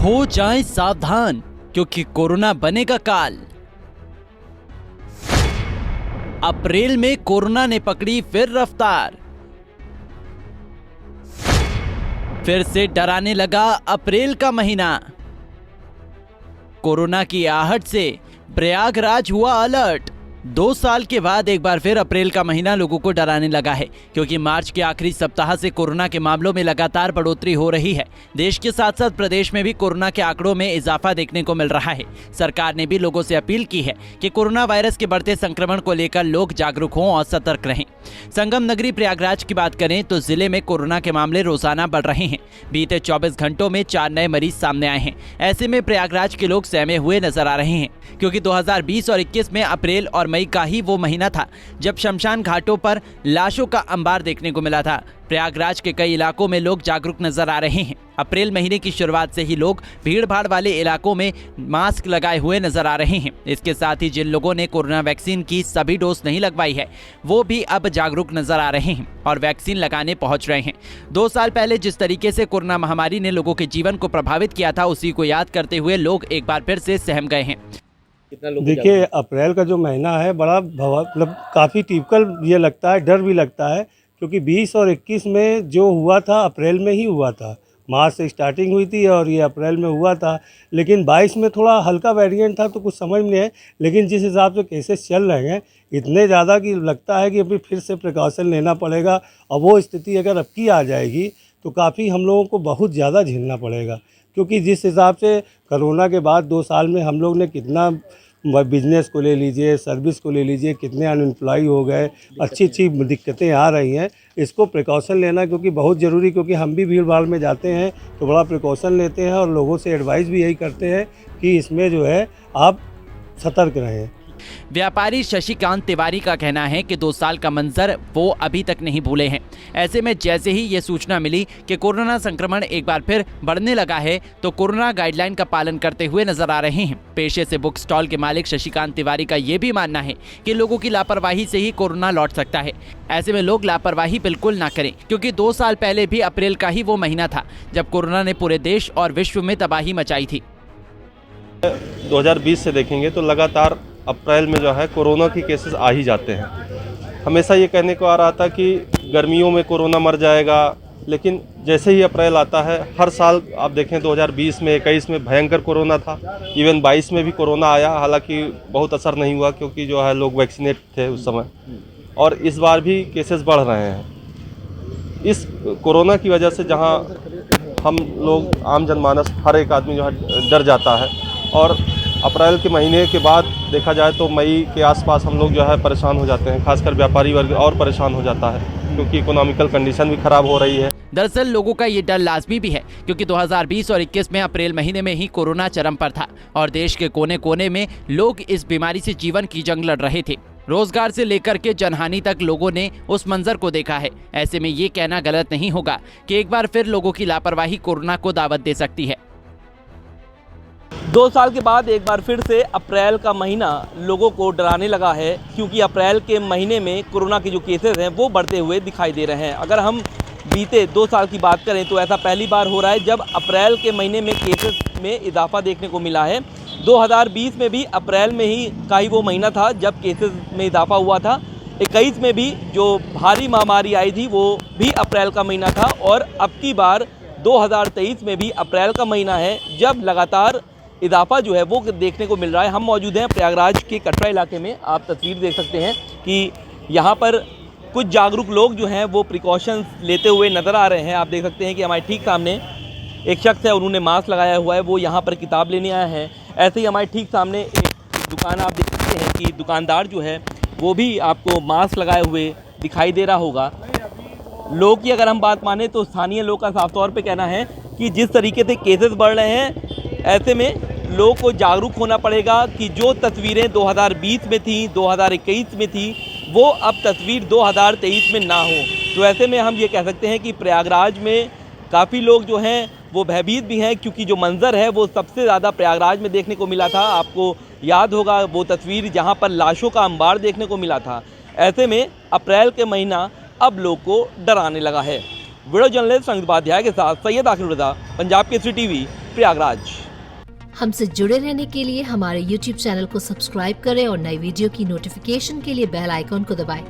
हो जाएं सावधान, क्योंकि कोरोना बनेगा काल। अप्रैल में कोरोना ने पकड़ी फिर रफ्तार। फिर से डराने लगा अप्रैल का महीना। कोरोना की आहट से प्रयागराज हुआ अलर्ट। 2 साल के बाद एक बार फिर अप्रैल का महीना लोगों को डराने लगा है, क्योंकि मार्च के आखिरी सप्ताह से कोरोना के मामलों में लगातार बढ़ोतरी हो रही है। देश के साथ साथ प्रदेश में भी कोरोना के आंकड़ों में इजाफा देखने को मिल रहा है। सरकार ने भी लोगों से अपील की है कि कोरोना वायरस के बढ़ते संक्रमण को लेकर लोग जागरूक हों और सतर्क रहें। संगम नगरी प्रयागराज की बात करें तो जिले में कोरोना के मामले रोजाना बढ़ रहे हैं। बीते 24 घंटों में 4 नए मरीज सामने आए हैं। ऐसे में प्रयागराज के लोग सहमे हुए नजर आ रहे हैं, क्योंकि 2020 और 21 में अप्रैल और मई का ही वो महीना था जब शमशान घाटों पर लाशों का अंबार देखने को मिला था। प्रयागराज के कई इलाकों में लोग जागरूक नजर आ रहे हैं। अप्रैल महीने की शुरुआत से ही लोग भीड़ भाड़ वाले इलाकों में मास्क लगाए हुए नजर आ रहे हैं। इसके साथ ही जिन लोगों ने कोरोना वैक्सीन की सभी डोज नहीं लगवाई है, वो भी अब जागरूक नजर आ रहे हैं और वैक्सीन लगाने पहुंच रहे हैं। 2 साल पहले जिस तरीके से कोरोना महामारी ने लोगों के जीवन को प्रभावित किया था, उसी को याद करते हुए लोग एक बार फिर से सहम गए हैं। देखिए, अप्रैल का जो महीना है बड़ा मतलब काफ़ी टिपिकल ये लगता है, डर भी लगता है, क्योंकि 20 और 21 में जो हुआ था अप्रैल में ही हुआ था। मार्च से स्टार्टिंग हुई थी और ये अप्रैल में हुआ था, लेकिन 22 में थोड़ा हल्का वेरिएंट था तो कुछ समझ में नहीं है। लेकिन जिस हिसाब से केसेस चल रहे हैं इतने ज़्यादा कि लगता है कि अभी फिर से प्रिकॉशन लेना पड़ेगा, और वो स्थिति अगर अब की आ जाएगी तो काफ़ी हम लोगों को बहुत ज़्यादा झेलना पड़ेगा। क्योंकि जिस हिसाब से कोरोना के बाद 2 साल में हम लोग ने कितना बिजनेस को ले लीजिए, सर्विस को ले लीजिए, कितने अनएम्प्लॉय हो गए, अच्छी दिक्कतें आ रही हैं। इसको प्रिकॉशन लेना क्योंकि बहुत ज़रूरी, क्योंकि हम भी भीड़ भाड़ में जाते हैं तो बड़ा प्रिकॉशन लेते हैं और लोगों से एडवाइस भी यही करते हैं कि इसमें जो है आप सतर्क रहें। व्यापारी शशिकांत तिवारी का कहना है कि 2 साल का मंजर वो अभी तक नहीं भूले हैं। ऐसे में जैसे ही ये सूचना मिली कि कोरोना संक्रमण एक बार फिर बढ़ने लगा है, तो कोरोना गाइडलाइन का पालन करते हुए नजर आ रहे हैं। पेशे से बुक स्टॉल के मालिक शशिकांत तिवारी का ये भी मानना है कि लोगों की लापरवाही से ही कोरोना लौट सकता है। ऐसे में लोग लापरवाही बिल्कुल ना करें, क्योंकि 2 साल पहले भी अप्रैल का ही वो महीना था जब कोरोना ने पूरे देश और विश्व में तबाही मचाई थी। 2020 से देखेंगे तो लगातार अप्रैल में जो है कोरोना की केसेस आ ही जाते हैं। हमेशा ये कहने को आ रहा था कि गर्मियों में कोरोना मर जाएगा, लेकिन जैसे ही अप्रैल आता है हर साल आप देखें 2020 में 21 में भयंकर कोरोना था, इवन 22 में भी कोरोना आया, हालांकि बहुत असर नहीं हुआ क्योंकि जो है लोग वैक्सीनेट थे उस समय, और इस बार भी केसेस बढ़ रहे हैं। इस कोरोना की वजह से जहाँ हम लोग आम जनमानस हर एक आदमी जो है डर जाता है, और अप्रैल के महीने के बाद देखा जाए तो मई के आसपास हम लोग जो है परेशान हो जाते हैं, खासकर व्यापारी वर्ग और परेशान हो जाता है क्योंकि इकोनॉमिकल कंडीशन भी खराब हो रही है। दरअसल लोगों का ये डर लाजमी भी है, क्योंकि 2020 और 21 में अप्रैल महीने में ही कोरोना चरम पर था और देश के कोने कोने में लोग इस बीमारी से जीवन की जंग लड़ रहे थे। रोजगार से लेकर के जनहानि तक लोगों ने उस मंजर को देखा है। ऐसे में ये कहना गलत नहीं होगा कि एक बार फिर लोगों की लापरवाही कोरोना को दावत दे सकती है। 2 साल के बाद एक बार फिर से अप्रैल का महीना लोगों को डराने लगा है, क्योंकि अप्रैल के महीने में कोरोना के जो केसेस हैं वो बढ़ते हुए दिखाई दे रहे हैं। अगर हम बीते 2 साल की बात करें तो ऐसा पहली बार हो रहा है जब अप्रैल के महीने में केसेस में इजाफा देखने को मिला है। 2020 में भी अप्रैल में ही का ही वो महीना था जब केसेस में इजाफा हुआ था। 21 में भी जो भारी महामारी आई थी वो भी अप्रैल का महीना था, और अब की बार 2023 में भी अप्रैल का महीना है जब लगातार इजाफा जो है वो देखने को मिल रहा है। हम मौजूद हैं प्रयागराज के कटरा इलाके में। आप तस्वीर देख सकते हैं कि यहाँ पर कुछ जागरूक लोग जो हैं वो प्रिकॉशंस लेते हुए नज़र आ रहे हैं। आप देख सकते हैं कि हमारे ठीक सामने एक शख्स है, उन्होंने मास्क लगाया हुआ है, वो यहाँ पर किताब लेने आए हैं। ऐसे ही हमारे ठीक सामने एक दुकान आप देख सकते हैं कि दुकानदार जो है वो भी आपको मास्क लगाए हुए दिखाई दे रहा होगा। लोग की अगर हम बात माने तो स्थानीय लोग का साफ तौर पर कहना है कि जिस तरीके से केसेस बढ़ रहे हैं, ऐसे में लोगों को जागरूक होना पड़ेगा कि जो तस्वीरें 2020 में थी, 2021 में थी, वो अब तस्वीर 2023 में ना हो। तो ऐसे में हम ये कह सकते हैं कि प्रयागराज में काफ़ी लोग जो हैं वो भयभीत भी हैं, क्योंकि जो मंजर है वो सबसे ज़्यादा प्रयागराज में देखने को मिला था। आपको याद होगा वो तस्वीर जहाँ पर लाशों का अंबार देखने को मिला था। ऐसे में अप्रैल के महीना अब लोग को डराने लगा है। वीडियो जर्नलिस्ट संगीत उपाध्याय के साथ सैयद आखिर रजा, पंजाब केसरी टीवी, प्रयागराज। हमसे जुड़े रहने के लिए हमारे YouTube चैनल को सब्सक्राइब करें और नई वीडियो की नोटिफिकेशन के लिए बेल आइकॉन को दबाएं।